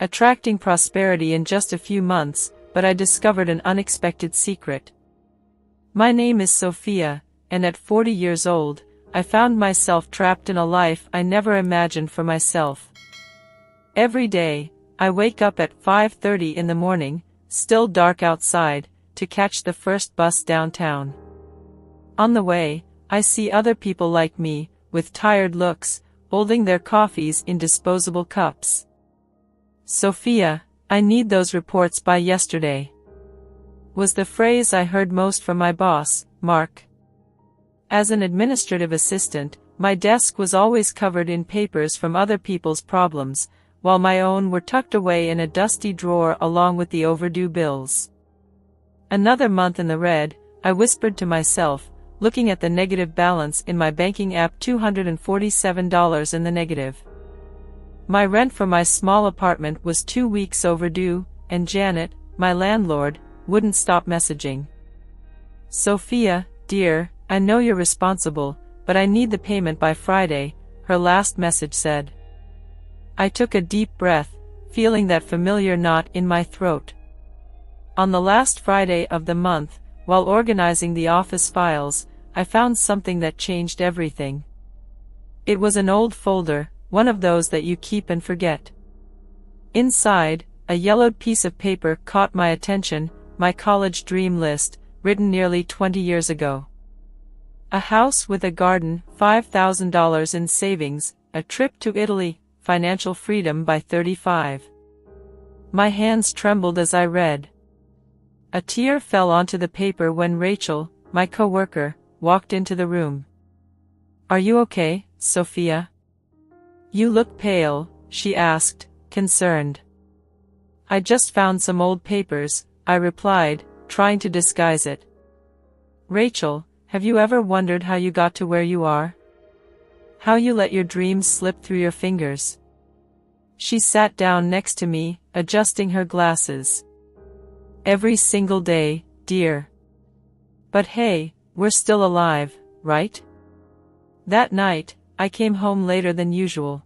attracting prosperity in just a few months, but I discovered an unexpected secret. My name is Sophia, and at 40 years old, I found myself trapped in a life I never imagined for myself. Every day, I wake up at 5:30 in the morning, still dark outside, to catch the first bus downtown. On the way, I see other people like me, with tired looks, holding their coffees in disposable cups. "Sophia, I need those reports by yesterday," was the phrase I heard most from my boss, Mark. As an administrative assistant, my desk was always covered in papers from other people's problems, while my own were tucked away in a dusty drawer along with the overdue bills. "Another month in the red," I whispered to myself, looking at the negative balance in my banking app. $247 in the negative. My rent for my small apartment was 2 weeks overdue, and Janet, my landlord, wouldn't stop messaging. "Sophia, dear, I know you're responsible, but I need the payment by Friday," her last message said. I took a deep breath, feeling that familiar knot in my throat. On the last Friday of the month, while organizing the office files, I found something that changed everything. It was an old folder, one of those that you keep and forget. Inside, a yellowed piece of paper caught my attention, my college dream list, written nearly 20 years ago. A house with a garden, $5,000 in savings, a trip to Italy, financial freedom by 35. My hands trembled as I read. A tear fell onto the paper when Rachel, my coworker, walked into the room. "Are you okay, Sophia? You look pale," she asked, concerned. "I just found some old papers," I replied, trying to disguise it. "Rachel, have you ever wondered how you got to where you are? How you let your dreams slip through your fingers?" She sat down next to me, adjusting her glasses. "Every single day, dear. But hey, we're still alive, right?" That night, I came home later than usual.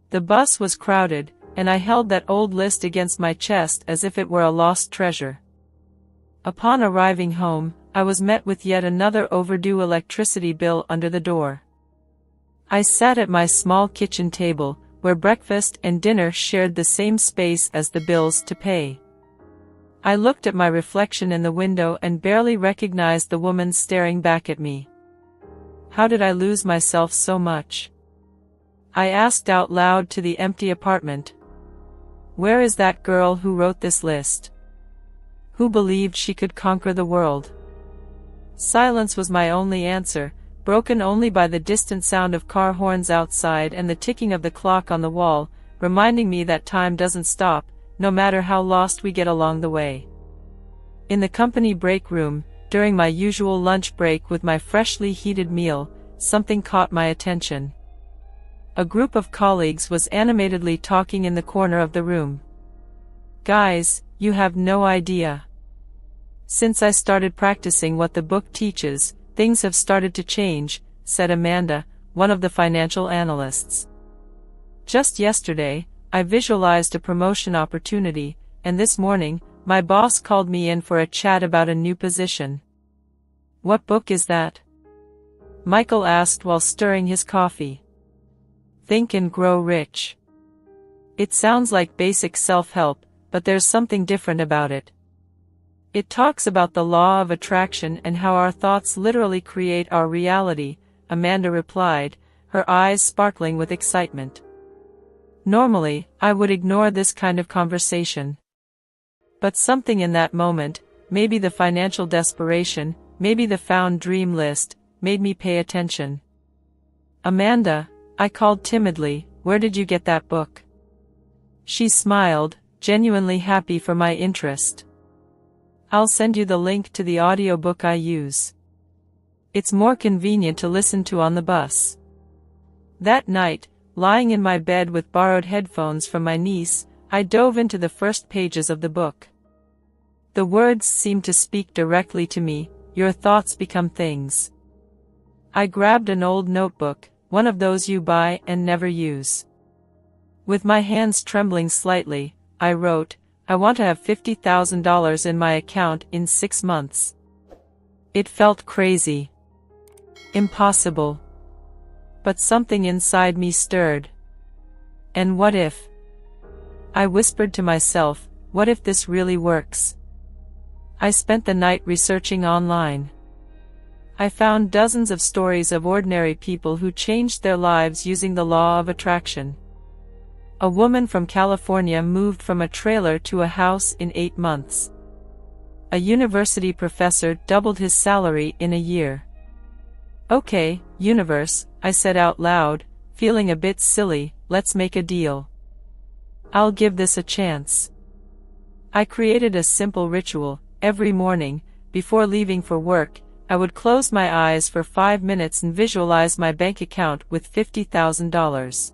The bus was crowded, and I held that old list against my chest as if it were a lost treasure. Upon arriving home, I was met with yet another overdue electricity bill under the door. I sat at my small kitchen table, where breakfast and dinner shared the same space as the bills to pay. I looked at my reflection in the window and barely recognized the woman staring back at me. How did I lose myself so much? I asked out loud to the empty apartment. Where is that girl who wrote this list? Who believed she could conquer the world? Silence was my only answer, broken only by the distant sound of car horns outside and the ticking of the clock on the wall, reminding me that time doesn't stop, no matter how lost we get along the way. In the company break room, during my usual lunch break with my freshly heated meal, something caught my attention. A group of colleagues was animatedly talking in the corner of the room. "Guys, you have no idea. Since I started practicing what the book teaches, things have started to change," said Amanda, one of the financial analysts. "Just yesterday, I visualized a promotion opportunity, and this morning, my boss called me in for a chat about a new position." "What book is that?" Michael asked while stirring his coffee. "Think and Grow Rich." It sounds like basic self-help, but there's something different about it. It talks about the law of attraction and how our thoughts literally create our reality, Amanda replied, her eyes sparkling with excitement. Normally, I would ignore this kind of conversation. But something in that moment, maybe the financial desperation, maybe the found dream list, made me pay attention. "Amanda," I called timidly, "where did you get that book?" She smiled, genuinely happy for my interest. "I'll send you the link to the audiobook I use. It's more convenient to listen to on the bus." That night, lying in my bed with borrowed headphones from my niece, I dove into the first pages of the book. The words seemed to speak directly to me, "Your thoughts become things." I grabbed an old notebook, one of those you buy and never use. With my hands trembling slightly, I wrote, "I want to have $50,000 in my account in 6 months." It felt crazy. Impossible. But something inside me stirred. And what if? I whispered to myself, what if this really works? I spent the night researching online. I found dozens of stories of ordinary people who changed their lives using the law of attraction. A woman from California moved from a trailer to a house in 8 months. A university professor doubled his salary in a year. "Okay, universe," I said out loud, feeling a bit silly, "let's make a deal. I'll give this a chance." I created a simple ritual. Every morning, before leaving for work, I would close my eyes for 5 minutes and visualize my bank account with $50,000.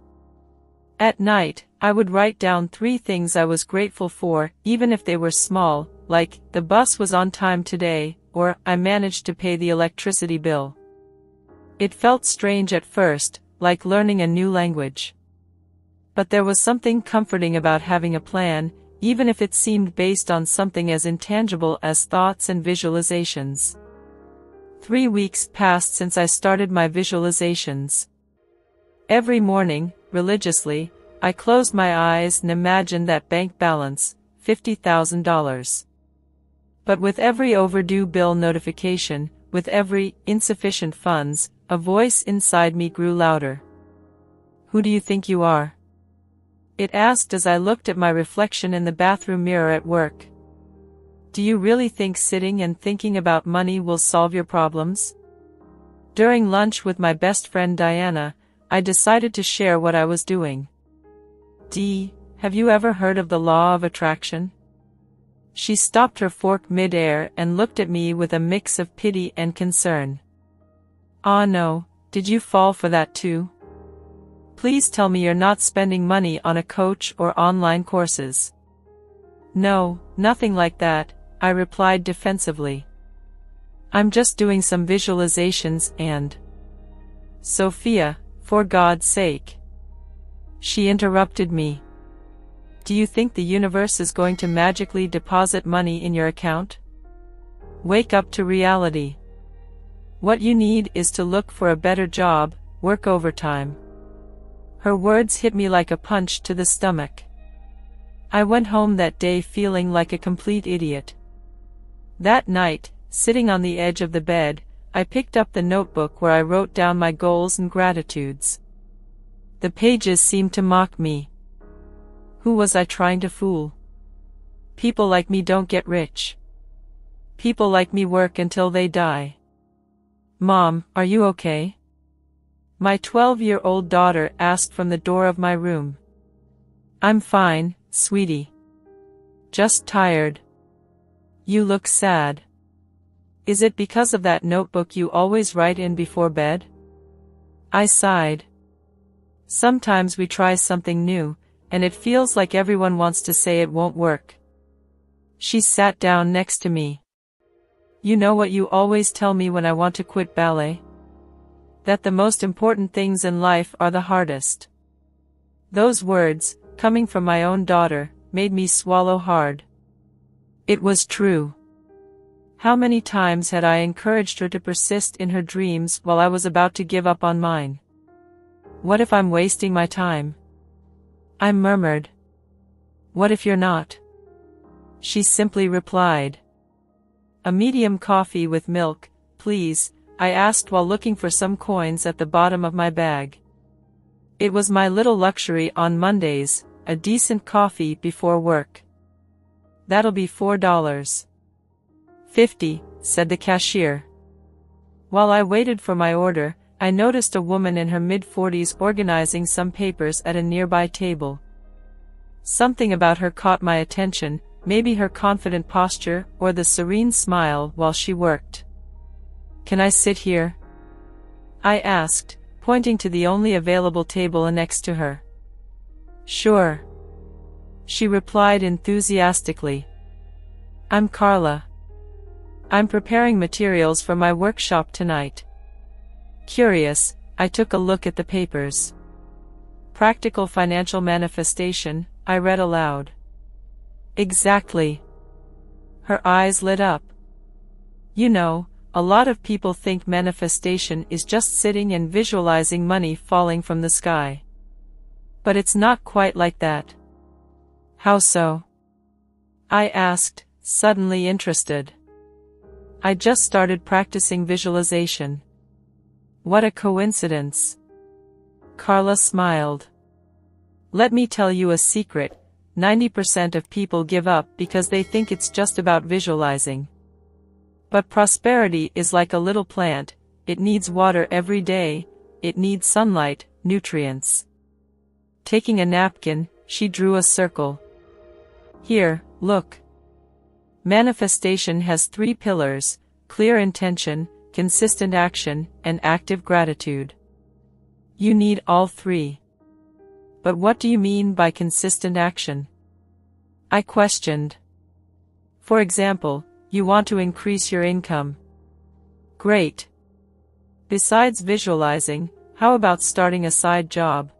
At night, I would write down 3 things I was grateful for, even if they were small, like, the bus was on time today, or, I managed to pay the electricity bill. It felt strange at first, like learning a new language. But there was something comforting about having a plan, even if it seemed based on something as intangible as thoughts and visualizations. 3 weeks passed since I started my visualizations. Every morning, religiously, I closed my eyes and imagined that bank balance, $50,000. But with every overdue bill notification, with every insufficient funds, a voice inside me grew louder. "Who do you think you are?" It asked as I looked at my reflection in the bathroom mirror at work. "Do you really think sitting and thinking about money will solve your problems?" During lunch with my best friend Diana, I decided to share what I was doing. "Dee, have you ever heard of the law of attraction?" She stopped her fork mid-air and looked at me with a mix of pity and concern. "Ah no, did you fall for that too? Please tell me you're not spending money on a coach or online courses." "No, nothing like that," I replied defensively. "I'm just doing some visualizations and—" "Sophia, for God's sake." She interrupted me. "Do you think the universe is going to magically deposit money in your account? Wake up to reality. What you need is to look for a better job, work overtime." Her words hit me like a punch to the stomach. I went home that day feeling like a complete idiot. That night, sitting on the edge of the bed, I picked up the notebook where I wrote down my goals and gratitudes. The pages seemed to mock me. Who was I trying to fool? People like me don't get rich. People like me work until they die. "Mom, are you okay?" My 12-year-old daughter asked from the door of my room. "I'm fine, sweetie. Just tired." "You look sad. Is it because of that notebook you always write in before bed?" I sighed. Sometimes we try something new, and it feels like everyone wants to say it won't work. She sat down next to me. "You know what you always tell me when I want to quit ballet? That the most important things in life are the hardest." Those words, coming from my own daughter, made me swallow hard. It was true. How many times had I encouraged her to persist in her dreams while I was about to give up on mine? "What if I'm wasting my time?" I murmured. "What if you're not?" She simply replied. "A medium coffee with milk, please," I asked while looking for some coins at the bottom of my bag. It was my little luxury on Mondays, a decent coffee before work. "That'll be $4. $50, said the cashier. While I waited for my order, I noticed a woman in her mid-40s organizing some papers at a nearby table. Something about her caught my attention, maybe her confident posture or the serene smile while she worked. "Can I sit here?" I asked, pointing to the only available table next to her. "Sure," she replied enthusiastically. "I'm Carla. I'm preparing materials for my workshop tonight." Curious, I took a look at the papers. Practical financial manifestation, I read aloud. Exactly. Her eyes lit up. You know, a lot of people think manifestation is just sitting and visualizing money falling from the sky. But it's not quite like that. How so? I asked, suddenly interested. I just started practicing visualization. What a coincidence. Carla smiled. Let me tell you a secret, 90% of people give up because they think it's just about visualizing. But prosperity is like a little plant, it needs water every day, it needs sunlight, nutrients. Taking a napkin, she drew a circle. Here, look. Manifestation has 3 pillars: clear intention, consistent action, and active gratitude. You need all 3. But what do you mean by consistent action? I questioned. For example, you want to increase your income. Great. Besides visualizing, how about starting a side job?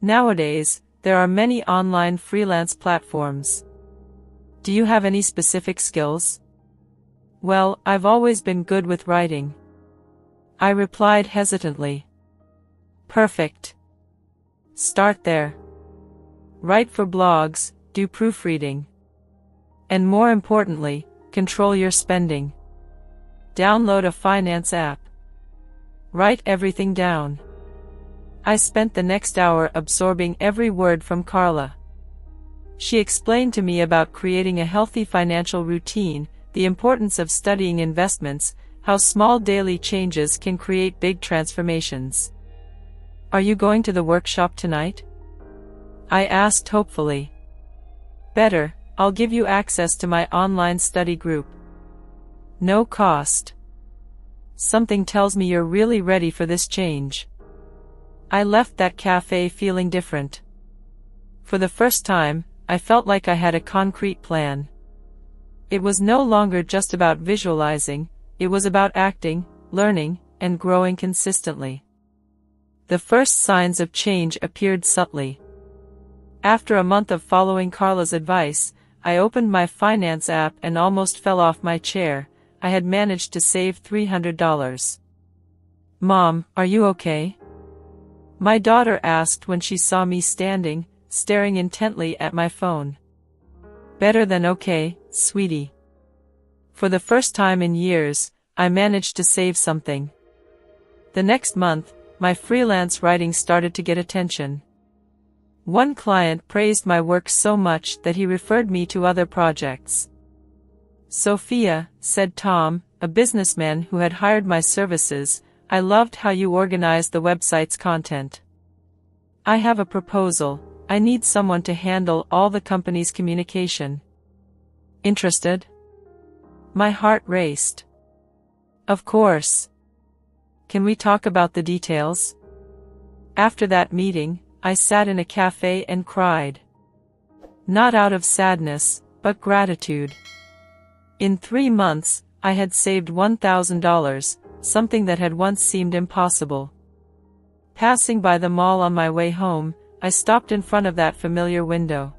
Nowadays, there are many online freelance platforms. Do you have any specific skills? Well, I've always been good with writing. I replied hesitantly. Perfect. Start there. Write for blogs, do proofreading. And more importantly, control your spending. Download a finance app. Write everything down. I spent the next hour absorbing every word from Carla. She explained to me about creating a healthy financial routine, the importance of studying investments, how small daily changes can create big transformations. Are you going to the workshop tonight? I asked hopefully. Better, I'll give you access to my online study group. No cost. Something tells me you're really ready for this change. I left that cafe feeling different. For the first time, I felt like I had a concrete plan. It was no longer just about visualizing, it was about acting, learning, and growing consistently. The first signs of change appeared subtly. After a month of following Carla's advice, I opened my finance app and almost fell off my chair. I had managed to save $300. Mom, are you okay? My daughter asked when she saw me standing, staring intently at my phone. Better than okay, sweetie. For the first time in years, I managed to save something. The next month, my freelance writing started to get attention. One client praised my work so much that he referred me to other projects. Sophia, said Tom, a businessman who had hired my services, I loved how you organized the website's content. I have a proposal. I need someone to handle all the company's communication. Interested? My heart raced. Of course. Can we talk about the details? After that meeting, I sat in a cafe and cried. Not out of sadness, but gratitude. In 3 months, I had saved $1,000, something that had once seemed impossible. Passing by the mall on my way home, I stopped in front of that familiar window.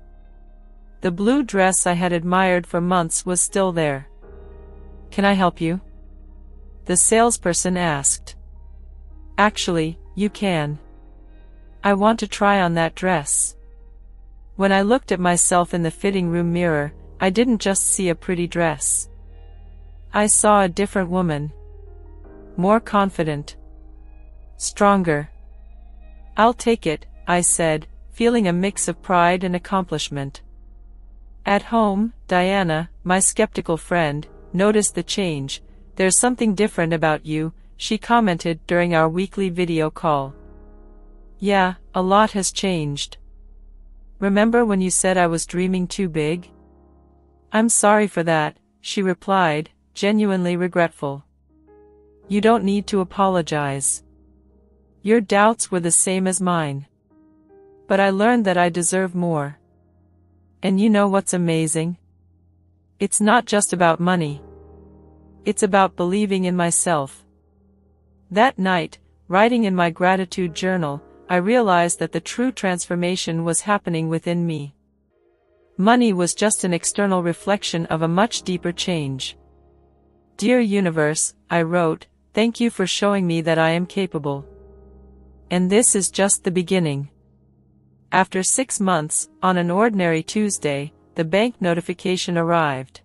The blue dress I had admired for months was still there. Can I help you? The salesperson asked. Actually, you can. I want to try on that dress. When I looked at myself in the fitting room mirror, I didn't just see a pretty dress. I saw a different woman. More confident. Stronger. I'll take it, I said, feeling a mix of pride and accomplishment. At home, Diana, my skeptical friend, noticed the change. There's something different about you, she commented during our weekly video call. Yeah, a lot has changed. Remember when you said I was dreaming too big? I'm sorry for that, she replied, genuinely regretful. You don't need to apologize. Your doubts were the same as mine. But I learned that I deserve more. And you know what's amazing? It's not just about money. It's about believing in myself. That night, writing in my gratitude journal, I realized that the true transformation was happening within me. Money was just an external reflection of a much deeper change. Dear Universe, I wrote, thank you for showing me that I am capable. And this is just the beginning. After 6 months, on an ordinary Tuesday, the bank notification arrived.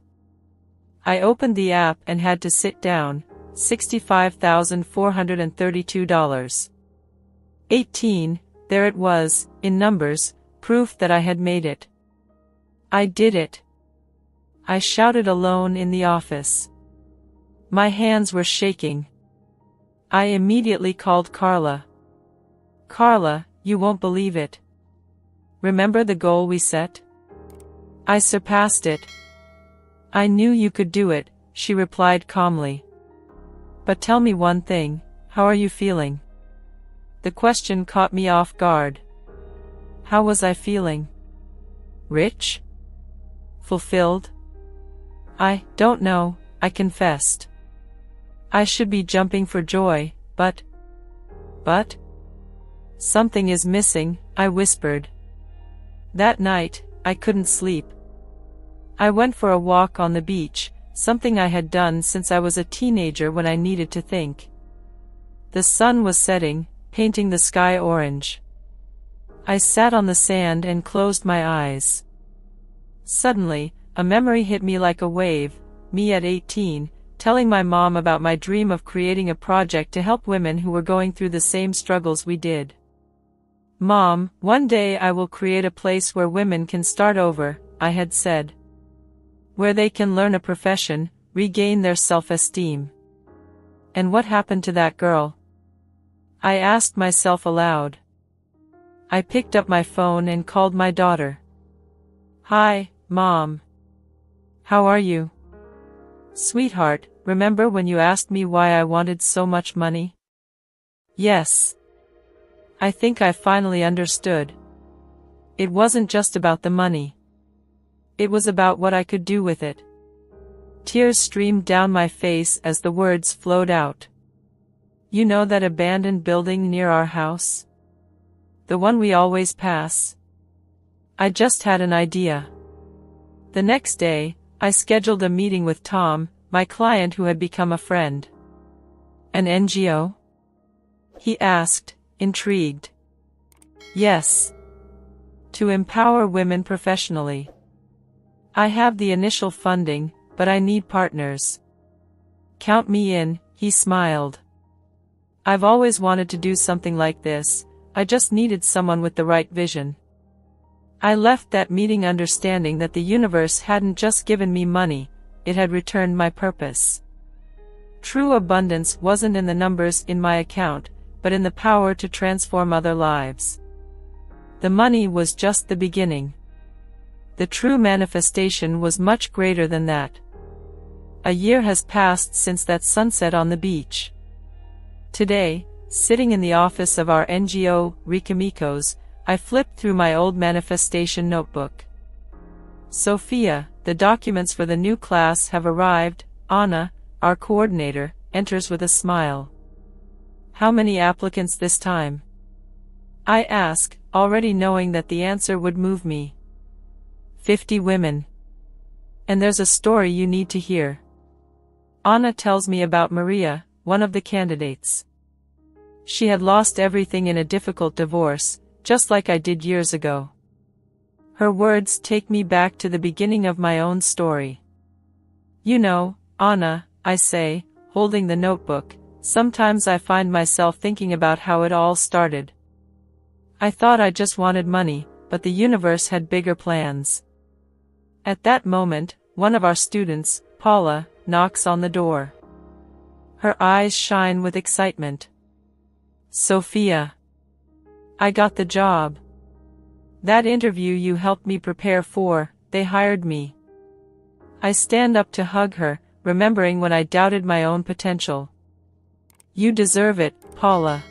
I opened the app and had to sit down, $65,432. 18, there it was, in numbers, proof that I had made it. I did it. I shouted alone in the office. My hands were shaking. I immediately called Carla. Carla, you won't believe it. Remember the goal we set? I surpassed it. I knew you could do it, she replied calmly. But tell me one thing, how are you feeling? The question caught me off guard. How was I feeling? Rich? Fulfilled? I don't know, I confessed. I should be jumping for joy, but... Something is missing, I whispered. That night, I couldn't sleep. I went for a walk on the beach, something I had done since I was a teenager when I needed to think. The sun was setting, painting the sky orange. I sat on the sand and closed my eyes. Suddenly, a memory hit me like a wave, me at 18, telling my mom about my dream of creating a project to help women who were going through the same struggles we did. Mom, one day I will create a place where women can start over, I had said. Where they can learn a profession, regain their self-esteem. And what happened to that girl? I asked myself aloud. I picked up my phone and called my daughter. Hi, Mom. How are you? Sweetheart, remember when you asked me why I wanted so much money? Yes. I think I finally understood. It wasn't just about the money. It was about what I could do with it. Tears streamed down my face as the words flowed out. You know that abandoned building near our house? The one we always pass? I just had an idea. The next day, I scheduled a meeting with Tom, my client who had become a friend. An NGO? He asked, intrigued. Yes. To empower women professionally. I have the initial funding, but I need partners. Count me in, he smiled. I've always wanted to do something like this, I just needed someone with the right vision. I left that meeting understanding that the universe hadn't just given me money, it had returned my purpose. True abundance wasn't in the numbers in my account, but in the power to transform other lives. The money was just the beginning. The true manifestation was much greater than that. A year has passed since that sunset on the beach. Today, sitting in the office of our NGO, Rikamikos, I flipped through my old manifestation notebook. Sophia, the documents for the new class have arrived. Anna, our coordinator, enters with a smile. How many applicants this time? I ask, already knowing that the answer would move me. 50 women. And there's a story you need to hear. Anna tells me about Maria, one of the candidates. She had lost everything in a difficult divorce, just like I did years ago. Her words take me back to the beginning of my own story. You know, Anna, I say, holding the notebook, sometimes I find myself thinking about how it all started. I thought I just wanted money, but the universe had bigger plans. At that moment, one of our students, Paula, knocks on the door. Her eyes shine with excitement. Sophia. I got the job. That interview you helped me prepare for, they hired me. I stand up to hug her, remembering when I doubted my own potential. You deserve it, Paula.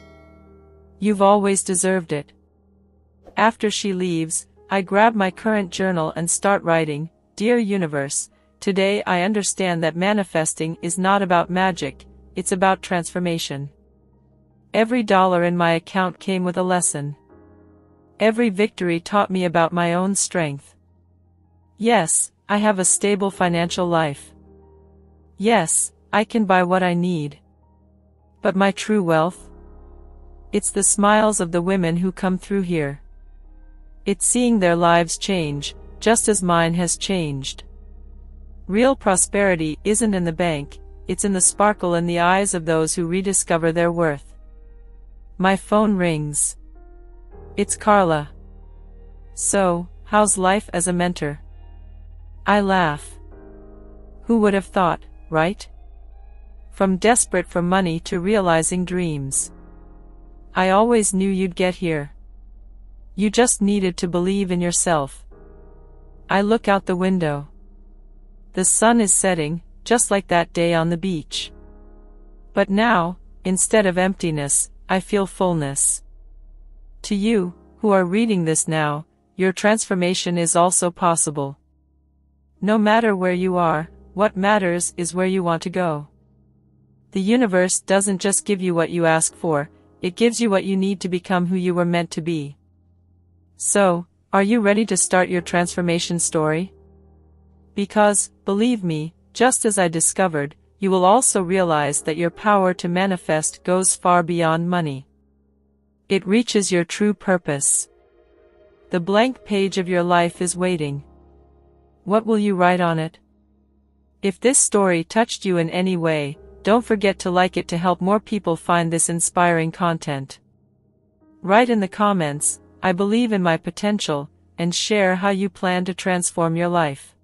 You've always deserved it. After she leaves, I grab my current journal and start writing, Dear Universe, today I understand that manifesting is not about magic, it's about transformation. Every dollar in my account came with a lesson. Every victory taught me about my own strength. Yes, I have a stable financial life. Yes, I can buy what I need. But my true wealth? It's the smiles of the women who come through here. It's seeing their lives change, just as mine has changed. Real prosperity isn't in the bank, it's in the sparkle in the eyes of those who rediscover their worth. My phone rings. It's Carla. So, how's life as a mentor? I laugh. Who would have thought, right? From desperate for money to realizing dreams. I always knew you'd get here. You just needed to believe in yourself. I look out the window. The sun is setting, just like that day on the beach. But now, instead of emptiness, I feel fullness. To you, who are reading this now, your transformation is also possible. No matter where you are, what matters is where you want to go. The universe doesn't just give you what you ask for, it gives you what you need to become who you were meant to be. So, are you ready to start your transformation story? Because, believe me, just as I discovered, you will also realize that your power to manifest goes far beyond money. It reaches your true purpose. The blank page of your life is waiting. What will you write on it? If this story touched you in any way, don't forget to like it to help more people find this inspiring content. Write in the comments, I believe in my potential, and share how you plan to transform your life.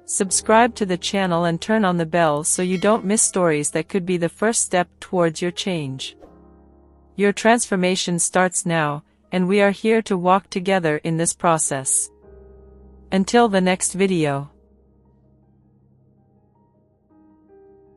Subscribe to the channel and turn on the bell so you don't miss stories that could be the first step towards your change. Your transformation starts now, and we are here to walk together in this process. Until the next video.